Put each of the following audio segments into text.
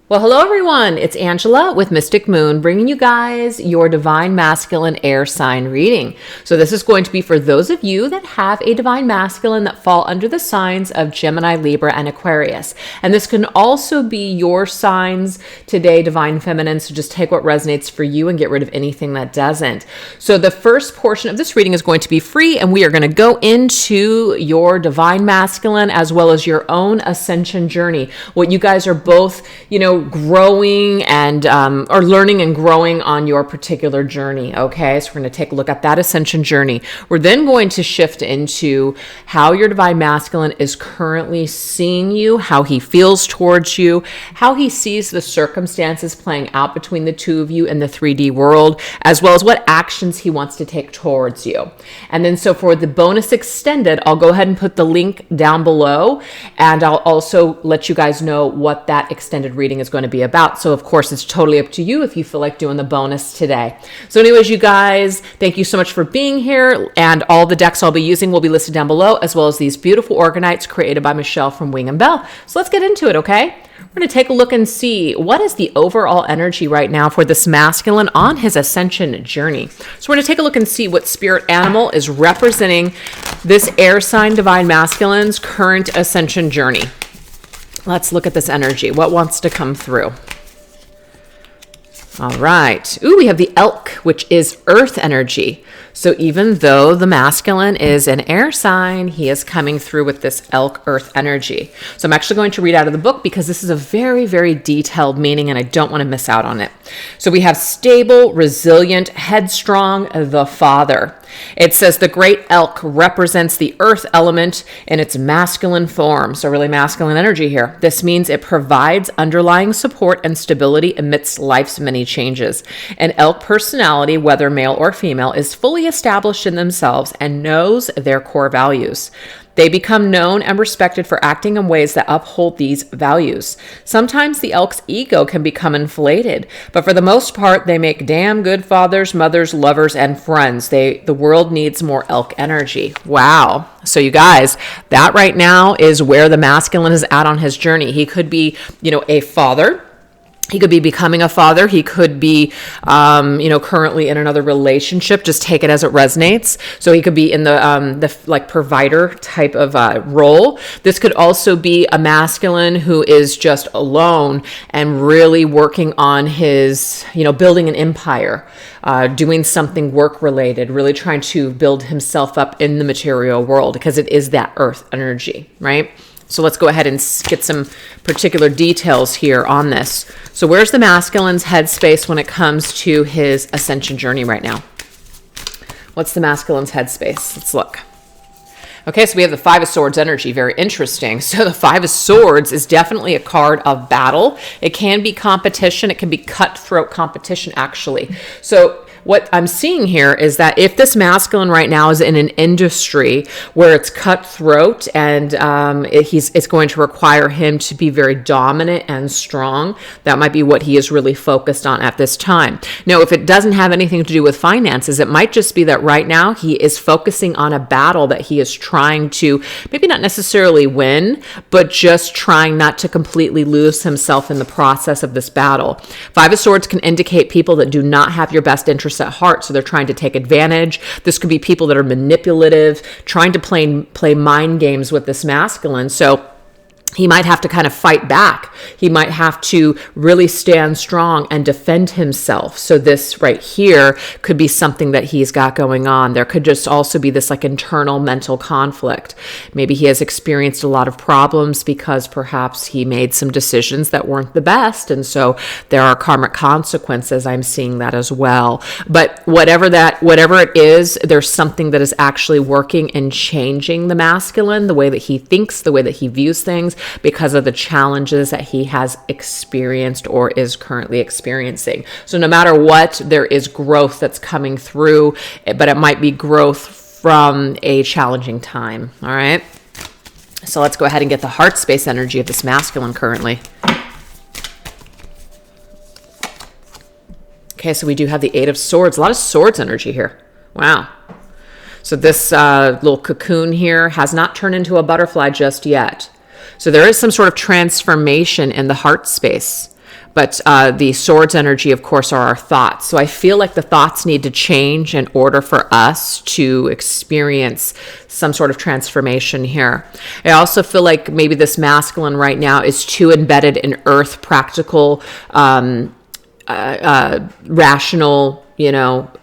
Well, hello everyone. It's Angela with Mystic Moon, bringing you guys your Divine Masculine Air Sign reading. So this is going to be for those of you that have a Divine Masculine that fall under the signs of Gemini, Libra, and Aquarius. And this can also be your signs today, Divine Feminine. So just take what resonates for you and get rid of anything that doesn't. So the first portion of this reading is going to be free, and we are going to go into your Divine Masculine as well as your own Ascension Journey. What you guys are both, growing and or learning and growing on your particular journey. Okay, so we're going to take a look at that Ascension Journey. We're then going to shift into how your Divine Masculine is currently seeing you, how he feels towards you, how he sees the circumstances playing out between the two of you in the 3D world, as well as what actions he wants to take towards you. And then so for the bonus extended, I'll go ahead and put the link down below, and I'll also let you guys know what that extended reading is going to be about. So of course it's totally up to you if you feel like doing the bonus today. So anyways, you guys, thank you so much for being here, and all the decks I'll be using will be listed down below, as well as these beautiful Organites created by Michelle from Wing and Bell. So let's get into it, okay? We're going to take a look and see what is the overall energy right now for this masculine on his ascension journey. So we're going to take a look and see what spirit animal is representing this air sign Divine Masculine's current ascension journey. Let's look at this energy. What wants to come through? All right. Ooh, we have the elk, which is earth energy. So even though the masculine is an air sign, he is coming through with this elk earth energy. So I'm actually going to read out of the book because this is a very, very detailed meaning and I don't want to miss out on it. So we have stable, resilient, headstrong, the father. It says the great elk represents the earth element in its masculine form. So really masculine energy here. This means it provides underlying support and stability amidst life's many changes. An elk personality, whether male or female, is fully established in themselves and knows their core values. They become known and respected for acting in ways that uphold these values. Sometimes the elk's ego can become inflated, but for the most part, they make damn good fathers, mothers, lovers, and friends. The world needs more elk energy. Wow. So you guys, that right now is where the masculine is at on his journey. He could be, a father. He could be becoming a father. He could be, currently in another relationship. Just take it as it resonates. So he could be in the provider type of role. This could also be a masculine who is just alone and really working on his, building an empire, doing something work related, really trying to build himself up in the material world because it is that earth energy, right? So let's go ahead and get some particular details here on this. So where's the masculine's headspace when it comes to his ascension journey right now? What's the masculine's headspace? Let's look. Okay, so we have the Five of Swords energy. Very interesting. So the Five of Swords is definitely a card of battle. It can be competition. It can be cutthroat competition, actually. So what I'm seeing here is that if this masculine right now is in an industry where it's cutthroat and it's going to require him to be very dominant and strong, that might be what he is really focused on at this time. Now, if it doesn't have anything to do with finances, it might just be that right now he is focusing on a battle that he is trying to maybe not necessarily win, but just trying not to completely lose himself in the process of this battle. Five of Swords can indicate people that do not have your best interest at heart, so they're trying to take advantage. This could be people that are manipulative, trying to play mind games with this masculine. So he might have to kind of fight back. He might have to really stand strong and defend himself. So this right here could be something that he's got going on. There could just also be this internal mental conflict. Maybe he has experienced a lot of problems because perhaps he made some decisions that weren't the best. And so there are karmic consequences. I'm seeing that as well. But whatever it is, there's something that is actually working and changing the masculine, the way that he thinks, the way that he views things, because of the challenges that he has experienced or is currently experiencing. So no matter what, there is growth that's coming through, but it might be growth from a challenging time. All right. So let's go ahead and get the heart space energy of this masculine currently. Okay, so we do have the Eight of Swords. A lot of swords energy here. Wow. So this little cocoon here has not turned into a butterfly just yet. So there is some sort of transformation in the heart space. But the swords energy, of course, are our thoughts. So I feel like the thoughts need to change in order for us to experience some sort of transformation here. I also feel like maybe this masculine right now is too embedded in earth, practical, rational,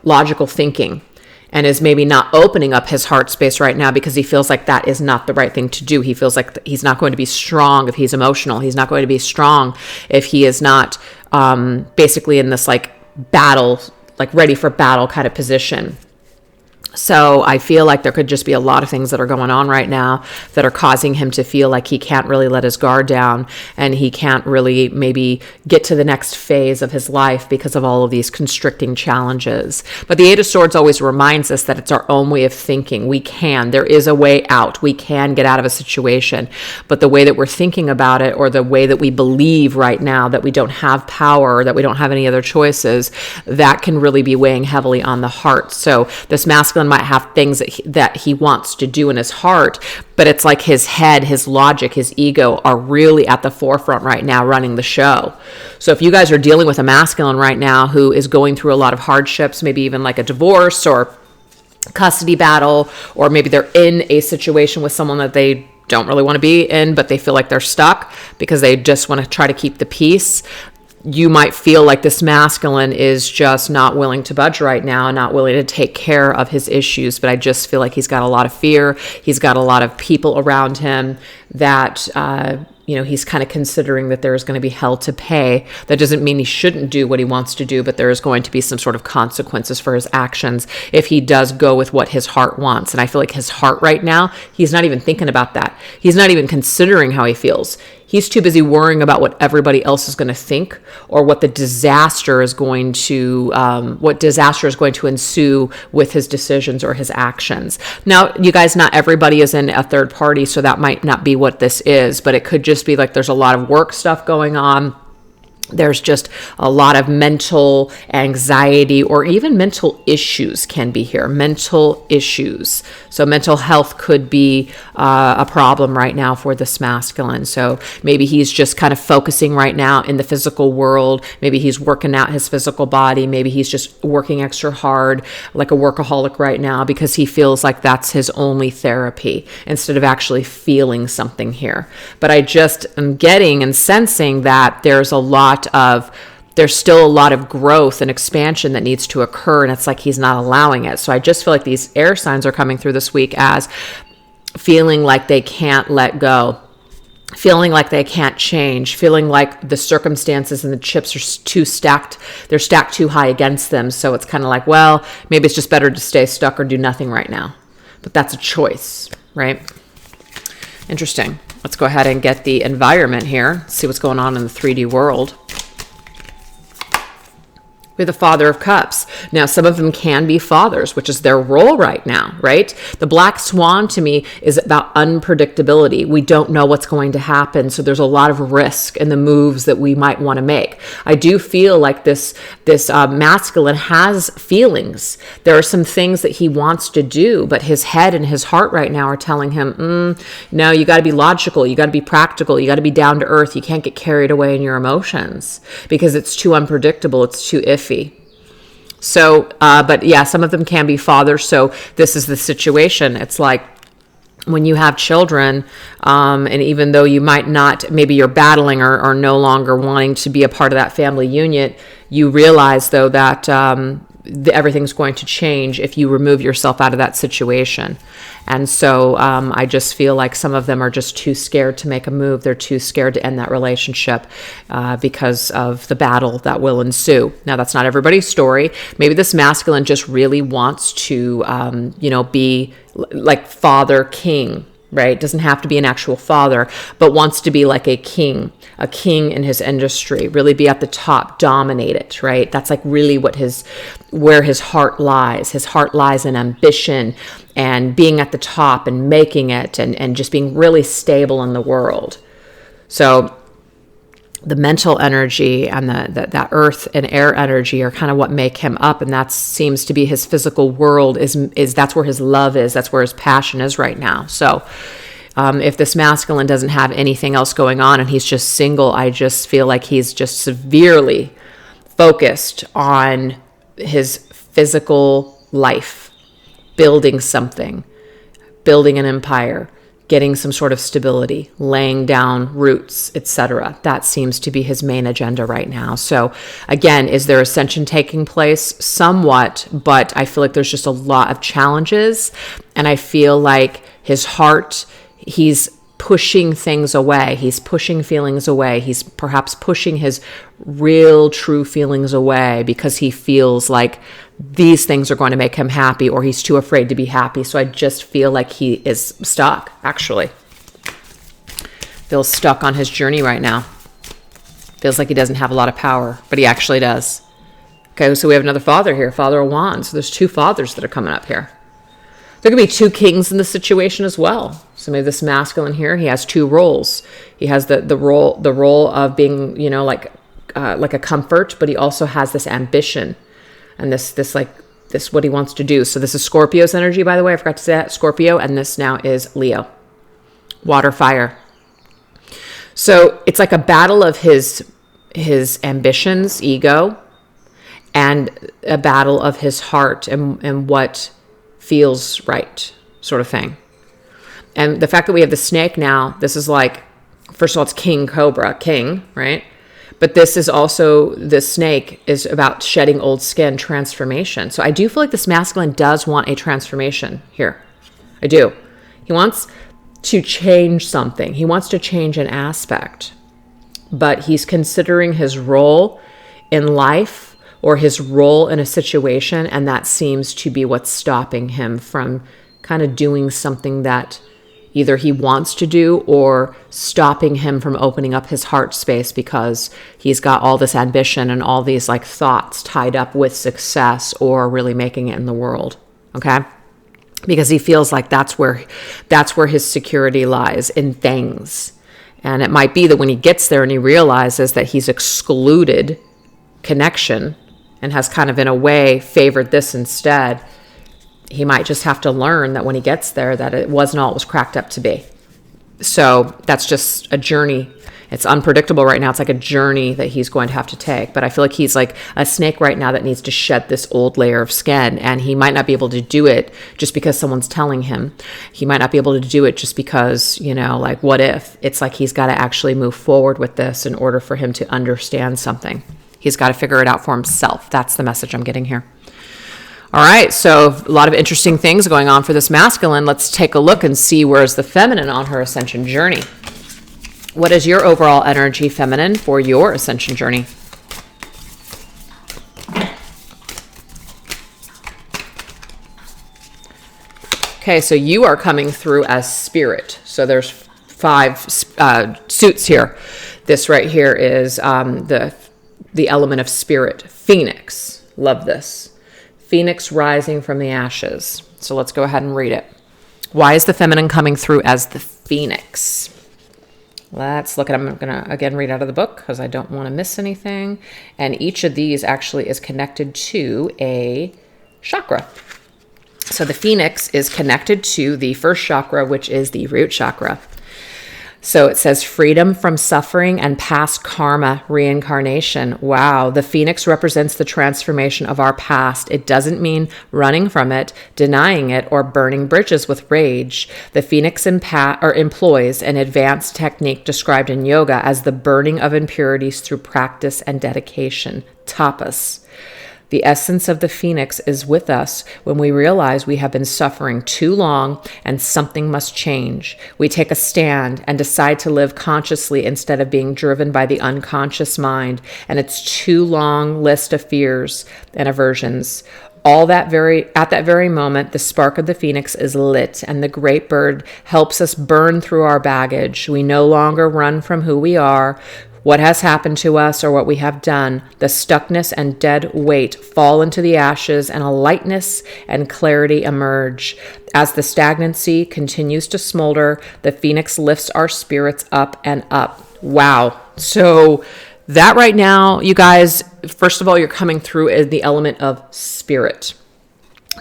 logical thinking, and is maybe not opening up his heart space right now because he feels like that is not the right thing to do. He feels like he's not going to be strong if he's emotional. He's not going to be strong if he is not basically in this like battle, like ready for battle kind of position. So I feel like there could just be a lot of things that are going on right now that are causing him to feel like he can't really let his guard down, and he can't really maybe get to the next phase of his life because of all of these constricting challenges. But the Eight of Swords always reminds us that it's our own way of thinking. There is a way out. We can get out of a situation, but the way that we're thinking about it, or the way that we believe right now that we don't have power, or that we don't have any other choices, that can really be weighing heavily on the heart. So this masculine might have things that he wants to do in his heart, but it's like his head, his logic, his ego are really at the forefront right now running the show. So if you guys are dealing with a masculine right now who is going through a lot of hardships, maybe even like a divorce or custody battle, or maybe they're in a situation with someone that they don't really want to be in, but they feel like they're stuck because they just want to try to keep the peace, you might feel like this masculine is just not willing to budge right now, not willing to take care of his issues. But I just feel like he's got a lot of fear. He's got a lot of people around him that, he's kind of considering that there is going to be hell to pay. That doesn't mean he shouldn't do what he wants to do, but there is going to be some sort of consequences for his actions if he does go with what his heart wants. And I feel like his heart right now, he's not even thinking about that. He's not even considering how he feels. He's too busy worrying about what everybody else is going to think, or what the disaster is going to, ensue with his decisions or his actions. Now, you guys, not everybody is in a third party, so that might not be what this is, but it could just be like there's a lot of work stuff going on. There's just a lot of mental anxiety, or even mental issues can be here. Mental issues. So mental health could be a problem right now for this masculine. So maybe he's just kind of focusing right now in the physical world. Maybe he's working out his physical body. Maybe he's just working extra hard like a workaholic right now because he feels like that's his only therapy instead of actually feeling something here. But I just am getting and sensing that there's still a lot of growth and expansion that needs to occur, and it's like he's not allowing it. So I just feel like these air signs are coming through this week as feeling like they can't let go, feeling like they can't change, feeling like the circumstances and the chips are too stacked. They're stacked too high against them. So it's kind of like, well, maybe it's just better to stay stuck or do nothing right now. But that's a choice, right? Interesting. Let's go ahead and get the environment here, see what's going on in the 3D world. We have the Father of Cups. Now, some of them can be fathers, which is their role right now, right? The Black Swan to me is about unpredictability. We don't know what's going to happen, so there's a lot of risk in the moves that we might want to make. I do feel like this masculine has feelings. There are some things that he wants to do, but his head and his heart right now are telling him, no, you got to be logical, you got to be practical, you got to be down to earth. You can't get carried away in your emotions because it's too unpredictable, it's too iffy. So, but yeah, some of them can be fathers. So this is the situation. It's like when you have children, and even though you might not, maybe you're battling or no longer wanting to be a part of that family unit, you realize though that everything's going to change if you remove yourself out of that situation. And so I just feel like some of them are just too scared to make a move. They're too scared to end that relationship because of the battle that will ensue. Now, that's not everybody's story. Maybe this masculine just really wants to, be like father king, right? Doesn't have to be an actual father, but wants to be like a king in his industry, really be at the top, dominate it, right? That's like really where his heart lies. His heart lies in ambition and being at the top and making it and just being really stable in the world. So the mental energy and that earth and air energy are kind of what make him up, and that seems to be his physical world is that's where his love is, that's where his passion is right now. So If this masculine doesn't have anything else going on and he's just single, I just feel like he's just severely focused on his physical life, building something, building an empire, getting some sort of stability, laying down roots, etc. That seems to be his main agenda right now. So again, is there ascension taking place? Somewhat, but I feel like there's just a lot of challenges, and I feel like his heart, he's pushing things away. He's pushing feelings away. He's perhaps pushing his real, true feelings away because he feels like these things are going to make him happy, or he's too afraid to be happy. So I just feel like he is stuck, actually. Feels stuck on his journey right now. Feels like he doesn't have a lot of power, but he actually does. Okay, so we have another father here, Father of Wands. So there's two fathers that are coming up here. There could be two kings in the situation as well. So maybe this masculine here, he has two roles. He has the role of being, like a comfort, but he also has this ambition and this what he wants to do. So this is Scorpio's energy, by the way. I forgot to say that, Scorpio, and this now is Leo. Water, fire. So it's like a battle of his ambitions, ego, and a battle of his heart and what feels right, sort of thing. And the fact that we have the snake now, this is like, first of all, it's King Cobra, king, right? But this is also, the snake is about shedding old skin, transformation. So I do feel like this masculine does want a transformation here. I do. He wants to change something. He wants to change an aspect. But he's considering his role in life or his role in a situation, and that seems to be what's stopping him from kind of doing something that either he wants to do or stopping him from opening up his heart space because he's got all this ambition and all these like thoughts tied up with success or really making it in the world. Okay? Because he feels like that's where his security lies, in things. And it might be that when he gets there and he realizes that he's excluded connection and has kind of in a way favored this instead, he might just have to learn that when he gets there that it wasn't all it was cracked up to be. So that's just a journey. It's unpredictable right now. It's like a journey that he's going to have to take. But I feel like he's like a snake right now that needs to shed this old layer of skin. And he might not be able to do it just because someone's telling him. He might not be able to do it just because, like, what if? It's like he's got to actually move forward with this in order for him to understand something. He's got to figure it out for himself. That's the message I'm getting here. All right, so a lot of interesting things going on for this masculine. Let's take a look and see where's the feminine on her ascension journey. What is your overall energy, feminine, for your ascension journey? Okay, so you are coming through as spirit. So there's 5 suits here. This right here is the element of spirit. Phoenix. Love this. Phoenix rising from the ashes. So let's go ahead and read it. Why is the feminine coming through as the phoenix? Let's look at it. I'm going to, again, read out of the book because I don't want to miss anything. And each of these actually is connected to a chakra. So the phoenix is connected to the first chakra, which is the root chakra. So it says freedom from suffering and past karma, reincarnation. Wow. The phoenix represents the transformation of our past. It doesn't mean running from it, denying it, or burning bridges with rage. The phoenix employs an advanced technique described in yoga as the burning of impurities through practice and dedication, tapas. The essence of the phoenix is with us when we realize we have been suffering too long and something must change. We take a stand and decide to live consciously instead of being driven by the unconscious mind and its too long list of fears and aversions. At that very moment, the spark of the phoenix is lit and the great bird helps us burn through our baggage. We no longer run from who we are, what has happened to us, or what we have done. The stuckness and dead weight fall into the ashes, and a lightness and clarity emerge. As the stagnancy continues to smolder, the phoenix lifts our spirits up and up. Wow. So that right now, you guys, first of all, you're coming through as the element of spirit.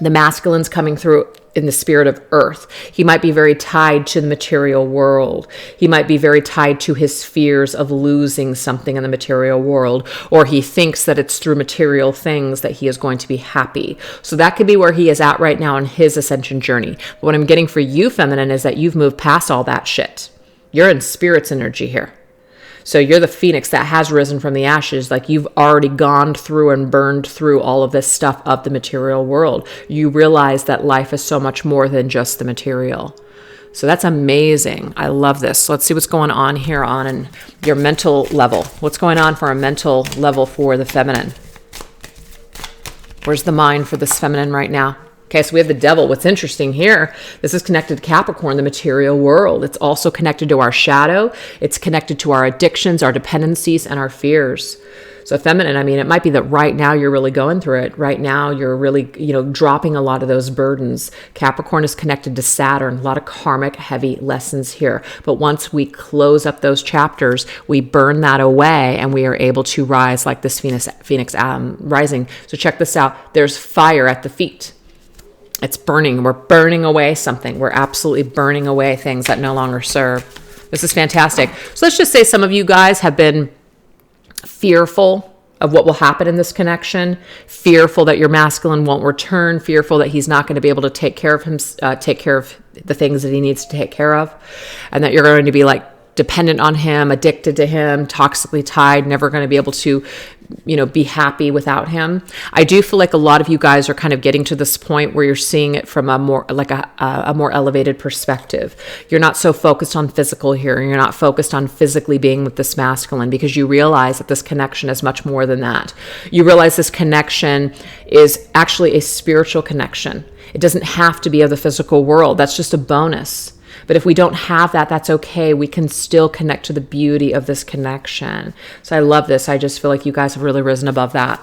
The masculine's coming through in the spirit of earth. He might be very tied to the material world. He might be very tied to his fears of losing something in the material world, or he thinks that it's through material things that he is going to be happy. So that could be where he is at right now in his ascension journey. But what I'm getting for you, feminine, is that you've moved past all that shit. You're in spirit's energy here. So you're the phoenix that has risen from the ashes. Like, you've already gone through and burned through all of this stuff of the material world. You realize that life is so much more than just the material. So that's amazing. I love this. So let's see what's going on here on your mental level. What's going on for a mental level for the feminine? Where's the mind for this feminine right now? Okay, so we have the devil. What's interesting here, this is connected to Capricorn, the material world. It's also connected to our shadow. It's connected to our addictions, our dependencies, and our fears. So feminine, I mean, it might be that right now you're really going through it. Right now you're really, dropping a lot of those burdens. Capricorn is connected to Saturn, a lot of karmic heavy lessons here. But once we close up those chapters, we burn that away and we are able to rise like this Phoenix rising. So check this out. There's fire at the feet. It's burning. We're burning away something. We're absolutely burning away things that no longer serve. This is fantastic. So let's just say some of you guys have been fearful of what will happen in this connection, fearful that your masculine won't return, fearful that he's not going to be able to take care of him, take care of the things that he needs to take care of, and that you're going to be like dependent on him, addicted to him, toxically tied, never going to be able to, be happy without him. I do feel like a lot of you guys are kind of getting to this point where you're seeing it from a more like a more elevated perspective. You're not so focused on physical here. You're not focused on physically being with this masculine, because you realize that this connection is much more than that. You realize this connection is actually a spiritual connection. It doesn't have to be of the physical world. That's just a bonus. But if we don't have that, that's okay. We can still connect to the beauty of this connection. So I love this. I just feel like you guys have really risen above that.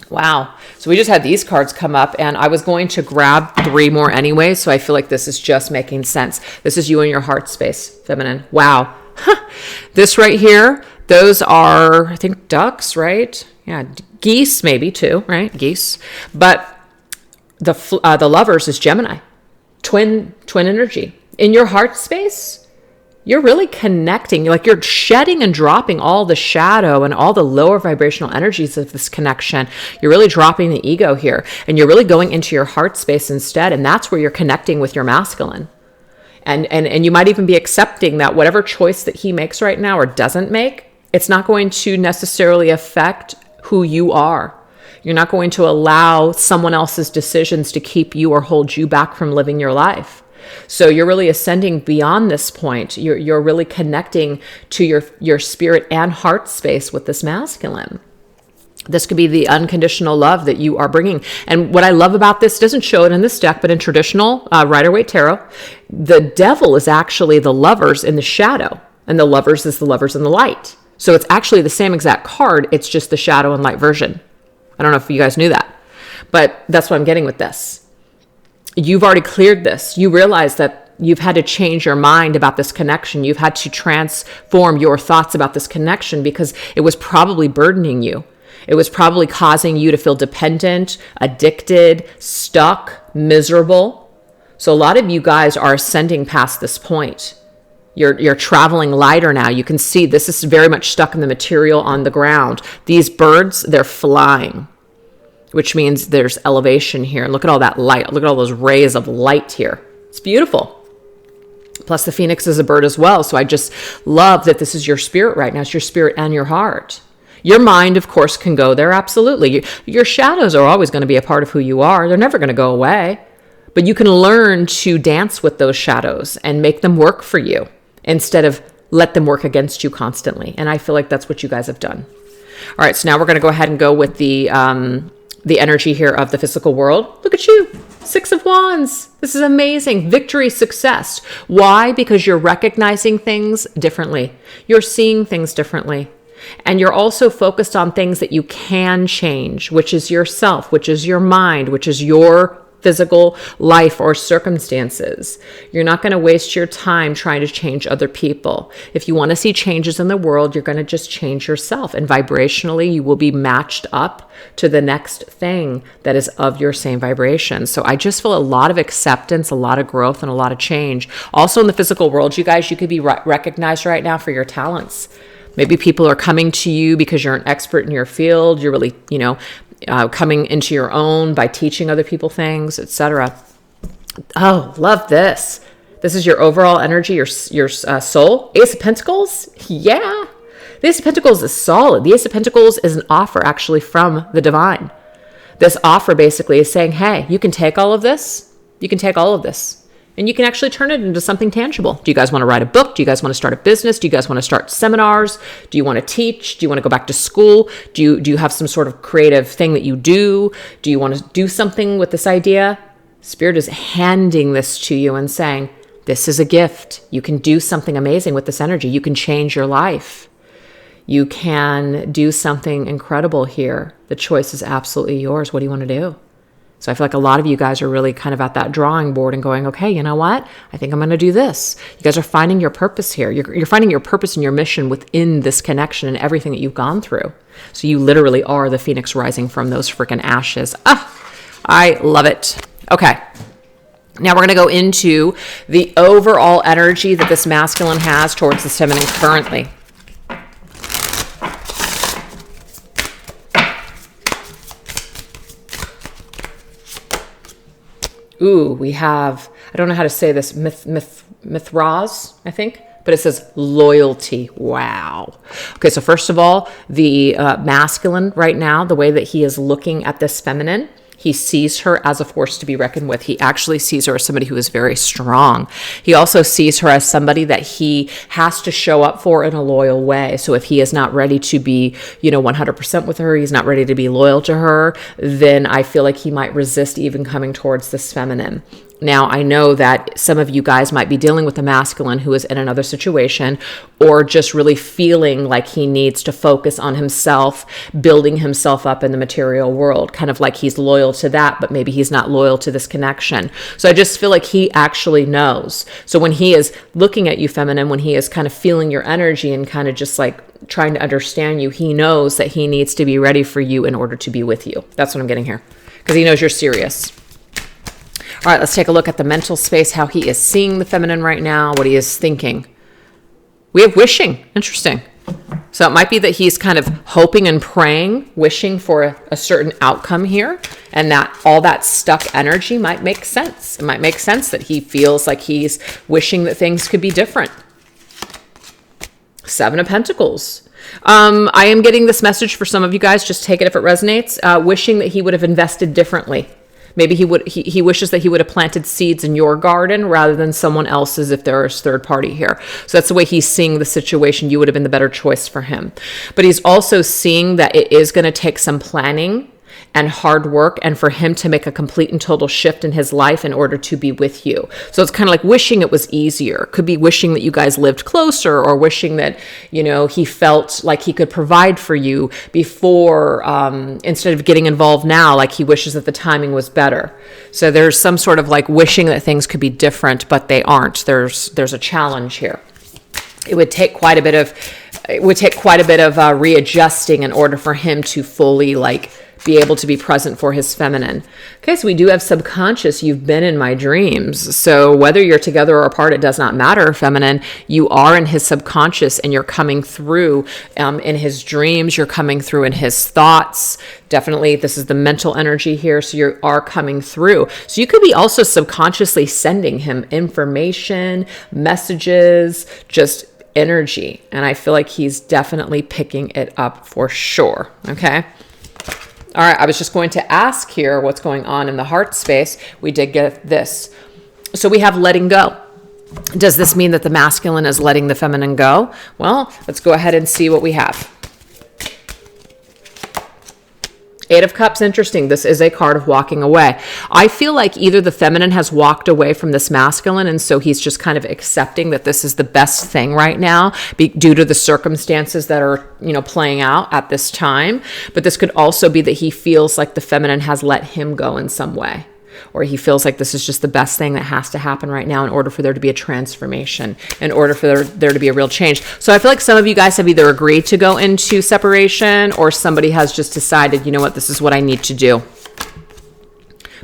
Wow. So we just had these cards come up, and I was going to grab 3 more anyway. So I feel like this is just making sense. This is you in your heart space, feminine. Wow. This right here, those are, I think, ducks, right? Yeah, geese maybe too, right? Geese. But the lovers is Gemini. Twin energy. In your heart space, you're really connecting. Like, you're shedding and dropping all the shadow and all the lower vibrational energies of this connection. You're really dropping the ego here, and you're really going into your heart space instead. And that's where you're connecting with your masculine. And you might even be accepting that whatever choice that he makes right now or doesn't make, it's not going to necessarily affect who you are. You're not going to allow someone else's decisions to keep you or hold you back from living your life. So you're really ascending beyond this point. You're really connecting to your spirit and heart space with this masculine. This could be the unconditional love that you are bringing. And what I love about this, doesn't show it in this deck, but in traditional Rider-Waite Tarot, the devil is actually the lovers in the shadow, and the lovers is the lovers in the light. So it's actually the same exact card. It's just the shadow and light version. I don't know if you guys knew that, but that's what I'm getting with this. You've already cleared this. You realize that you've had to change your mind about this connection. You've had to transform your thoughts about this connection because it was probably burdening you. It was probably causing you to feel dependent, addicted, stuck, miserable. So a lot of you guys are ascending past this point. You're traveling lighter now. You can see this is very much stuck in the material on the ground. These birds, they're flying, which means there's elevation here. And look at all that light. Look at all those rays of light here. It's beautiful. Plus the phoenix is a bird as well. So I just love that this is your spirit right now. It's your spirit and your heart. Your mind, of course, can go there. Absolutely. Your shadows are always going to be a part of who you are. They're never going to go away. But you can learn to dance with those shadows and make them work for you instead of let them work against you constantly. And I feel like that's what you guys have done. All right, so now we're going to go ahead and go with the energy here of the physical world. Look at you, 6 of Wands. This is amazing. Victory, success. Why? Because you're recognizing things differently. You're seeing things differently. And you're also focused on things that you can change, which is yourself, which is your mind, which is your physical life or circumstances. You're not going to waste your time trying to change other people. If you want to see changes in the world, you're going to just change yourself. And vibrationally, you will be matched up to the next thing that is of your same vibration. So I just feel a lot of acceptance, a lot of growth, and a lot of change. Also in the physical world, you guys, you could be recognized right now for your talents. Maybe people are coming to you because you're an expert in your field. You're really, coming into your own by teaching other people things, etc. Oh, love this. This is your overall energy, your soul. Ace of Pentacles. Yeah. The Ace of Pentacles is solid. The Ace of Pentacles is an offer actually from the divine. This offer basically is saying, hey, you can take all of this. You can take all of this. And you can actually turn it into something tangible. Do you guys want to write a book? Do you guys want to start a business? Do you guys want to start seminars? Do you want to teach? Do you want to go back to school? Do you have some sort of creative thing that you do? Do you want to do something with this idea? Spirit is handing this to you and saying, this is a gift. You can do something amazing with this energy. You can change your life. You can do something incredible here. The choice is absolutely yours. What do you want to do? So I feel like a lot of you guys are really kind of at that drawing board and going, okay, you know what? I think I'm going to do this. You guys are finding your purpose here. You're finding your purpose and your mission within this connection and everything that you've gone through. So you literally are the phoenix rising from those freaking ashes. I love it. Okay. Now we're going to go into the overall energy that this masculine has towards this feminine currently. Ooh, we have, I don't know how to say this, Mithras, I think, but it says loyalty. Wow. Okay, so first of all, the masculine right now, the way that he is looking at this feminine, he sees her as a force to be reckoned with. He actually sees her as somebody who is very strong. He also sees her as somebody that he has to show up for in a loyal way. So if he is not ready to be, 100% with her, he's not ready to be loyal to her, then I feel like he might resist even coming towards this feminine. Now, I know that some of you guys might be dealing with a masculine who is in another situation or just really feeling like he needs to focus on himself, building himself up in the material world, kind of like he's loyal to that, but maybe he's not loyal to this connection. So I just feel like he actually knows. So when he is looking at you, feminine, when he is kind of feeling your energy and kind of just like trying to understand you, he knows that he needs to be ready for you in order to be with you. That's what I'm getting here, because he knows you're serious. All right, let's take a look at the mental space, how he is seeing the feminine right now, what he is thinking. We have wishing. Interesting. So it might be that he's kind of hoping and praying, wishing for a certain outcome here, and that all that stuck energy might make sense. It might make sense that he feels like he's wishing that things could be different. Seven of Pentacles. I am getting this message for some of you guys. Just take it if it resonates. Wishing that he would have invested differently. Maybe he wishes that he would have planted seeds in your garden rather than someone else's if there is third party here. So that's the way he's seeing the situation. You would have been the better choice for him. But he's also seeing that it is going to take some planning and hard work, and for him to make a complete and total shift in his life in order to be with you. So it's kind of like wishing it was easier. Could be wishing that you guys lived closer, or wishing that, he felt like he could provide for you before, instead of getting involved now, like he wishes that the timing was better. So there's some sort of like wishing that things could be different, but they aren't. There's a challenge here. It would take quite a bit of readjusting in order for him to fully be able to be present for his feminine. Okay, so we do have subconscious. You've been in my dreams. So whether you're together or apart, it does not matter, feminine. You are in his subconscious, and you're coming through in his dreams. You're coming through in his thoughts. Definitely, this is the mental energy here. So you are coming through. So you could be also subconsciously sending him information, messages, just energy. And I feel like he's definitely picking it up for sure. Okay. All right, I was just going to ask here what's going on in the heart space. We did get this. So we have letting go. Does this mean that the masculine is letting the feminine go? Well, let's go ahead and see what we have. Eight of Cups, interesting. This is a card of walking away. I feel like either the feminine has walked away from this masculine, and so he's just kind of accepting that this is the best thing right now due to the circumstances that are, playing out at this time. But this could also be that he feels like the feminine has let him go in some way. or he feels like this is just the best thing that has to happen right now in order for there to be a transformation, in order for there to be a real change. So I feel like some of you guys have either agreed to go into separation, or somebody has just decided, you know what, this is what I need to do.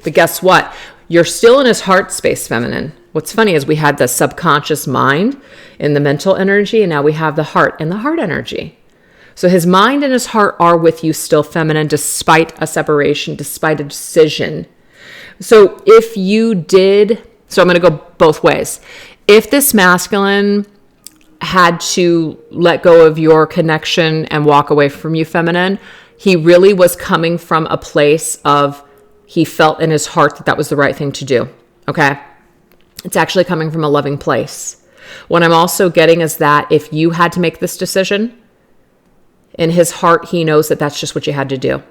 But guess what? You're still in his heart space, feminine. What's funny is we had the subconscious mind in the mental energy, and now we have the heart and the heart energy. So his mind and his heart are with you still, feminine, despite a separation, despite a decision. So if you did, so I'm going to go both ways. If this masculine had to let go of your connection and walk away from you, feminine, he really was coming from a place of, he felt in his heart that that was the right thing to do. Okay. It's actually coming from a loving place. What I'm also getting is that if you had to make this decision, in his heart, he knows that that's just what you had to do.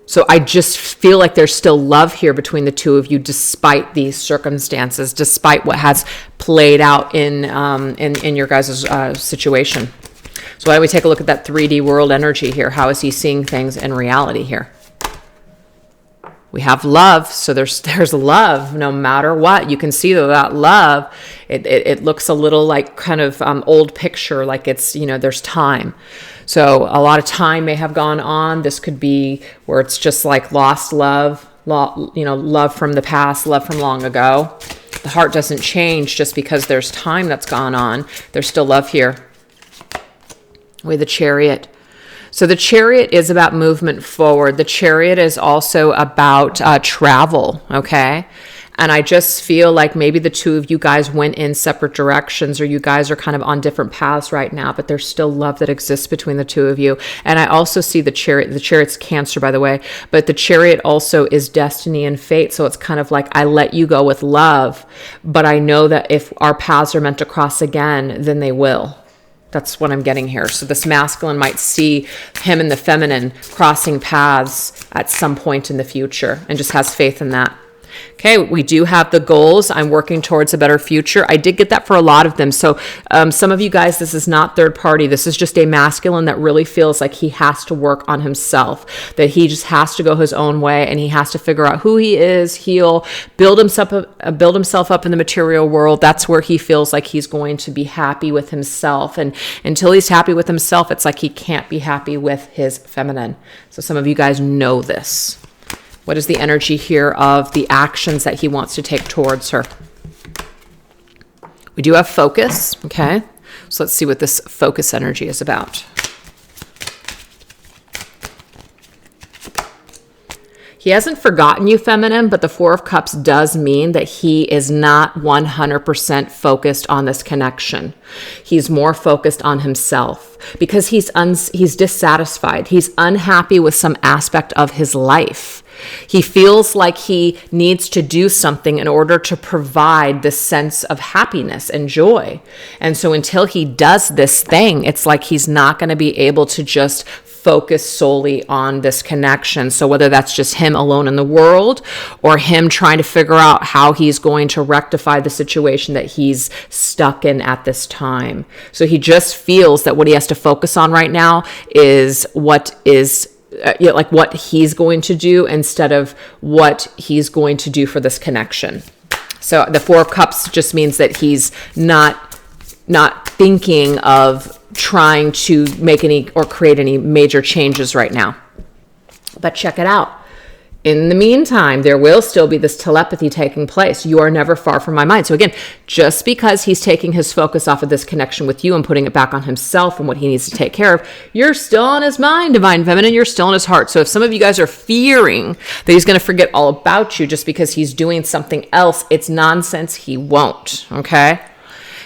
So I just feel like there's still love here between the two of you, despite these circumstances, despite what has played out in your guys' situation. So why don't we take a look at that 3D world energy here? How is he seeing things in reality here? We have love, so there's love no matter what. You can see that love, it looks a little like kind of old picture, like it's, you know, there's time. So a lot of time may have gone on. This could be where it's just like lost love, love from the past, love from long ago. The heart doesn't change just because there's time that's gone on. There's still love here. With the Chariot. So the Chariot is about movement forward. The Chariot is also about travel, okay? And I just feel like maybe the two of you guys went in separate directions, or you guys are kind of on different paths right now, but there's still love that exists between the two of you. And I also see the Chariot. The Chariot's Cancer, by the way, but the Chariot also is destiny and fate. So it's kind of like, I let you go with love, but I know that if our paths are meant to cross again, then they will. That's what I'm getting here. So this masculine might see him and the feminine crossing paths at some point in the future and just has faith in that. Okay, we do have the goals. I'm working towards a better future. I did get that for a lot of them. So some of you guys, this is not third party. This is just a masculine that really feels like he has to work on himself, that he just has to go his own way, and he has to figure out who he is, heal, build himself up in the material world. That's where he feels like he's going to be happy with himself. And until he's happy with himself, it's like he can't be happy with his feminine. So some of you guys know this. What is the energy here of the actions that he wants to take towards her? We do have focus, okay? So let's see what this focus energy is about. He hasn't forgotten you, feminine, but the Four of Cups does mean that he is not 100% focused on this connection. He's more focused on himself because he's dissatisfied. He's unhappy with some aspect of his life. He feels like he needs to do something in order to provide this sense of happiness and joy. And so until he does this thing, it's like he's not going to be able to just focus solely on this connection. So whether that's just him alone in the world, or him trying to figure out how he's going to rectify the situation that he's stuck in at this time. So he just feels that what he has to focus on right now is what is like what he's going to do instead of what he's going to do for this connection. So the Four of Cups just means that he's not thinking of trying to make any or create any major changes right now. But check it out. In the meantime, there will still be this telepathy taking place. You are never far from my mind. So again, just because he's taking his focus off of this connection with you and putting it back on himself and what he needs to take care of, you're still on his mind, Divine Feminine. You're still in his heart. So if some of you guys are fearing that he's going to forget all about you just because he's doing something else, it's nonsense. He won't. Okay?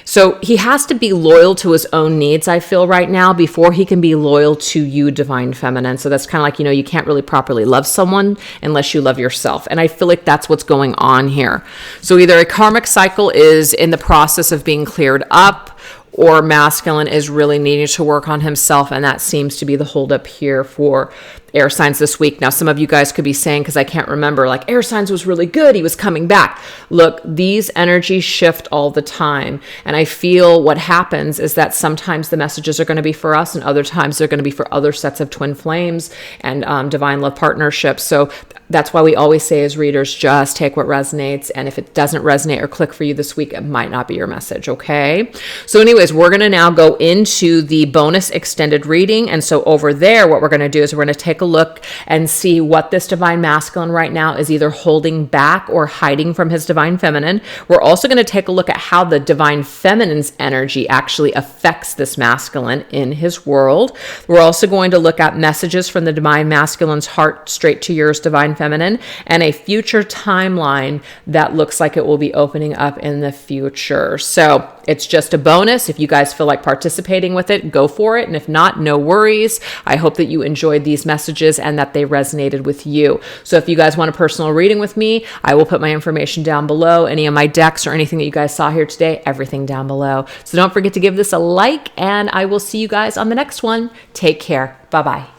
So he has to be loyal to his own needs, I feel, right now, before he can be loyal to you, Divine Feminine. So that's kind of like, you can't really properly love someone unless you love yourself. And I feel like that's what's going on here. So either a karmic cycle is in the process of being cleared up, or masculine is really needing to work on himself. And that seems to be the holdup here for air signs this week. Now, some of you guys could be saying, because I can't remember, like air signs was really good, he was coming back. Look, these energies shift all the time. And I feel what happens is that sometimes the messages are going to be for us and other times they're going to be for other sets of twin flames and divine love partnerships. So that's why we always say as readers, just take what resonates. And if it doesn't resonate or click for you this week, it might not be your message. Okay. So anyways, we're going to now go into the bonus extended reading. And so over there, what we're going to do is we're going to take a look and see what this divine masculine right now is either holding back or hiding from his divine feminine. We're also going to take a look at how the divine feminine's energy actually affects this masculine in his world. We're also going to look at messages from the divine masculine's heart straight to yours, divine feminine, and a future timeline that looks like it will be opening up in the future. So it's just a bonus. If you guys feel like participating with it, go for it. And if not, no worries. I hope that you enjoyed these messages and that they resonated with you. So if you guys want a personal reading with me, I will put my information down below. Any of my decks or anything that you guys saw here today, everything down below. So don't forget to give this a like, and I will see you guys on the next one. Take care. Bye-bye.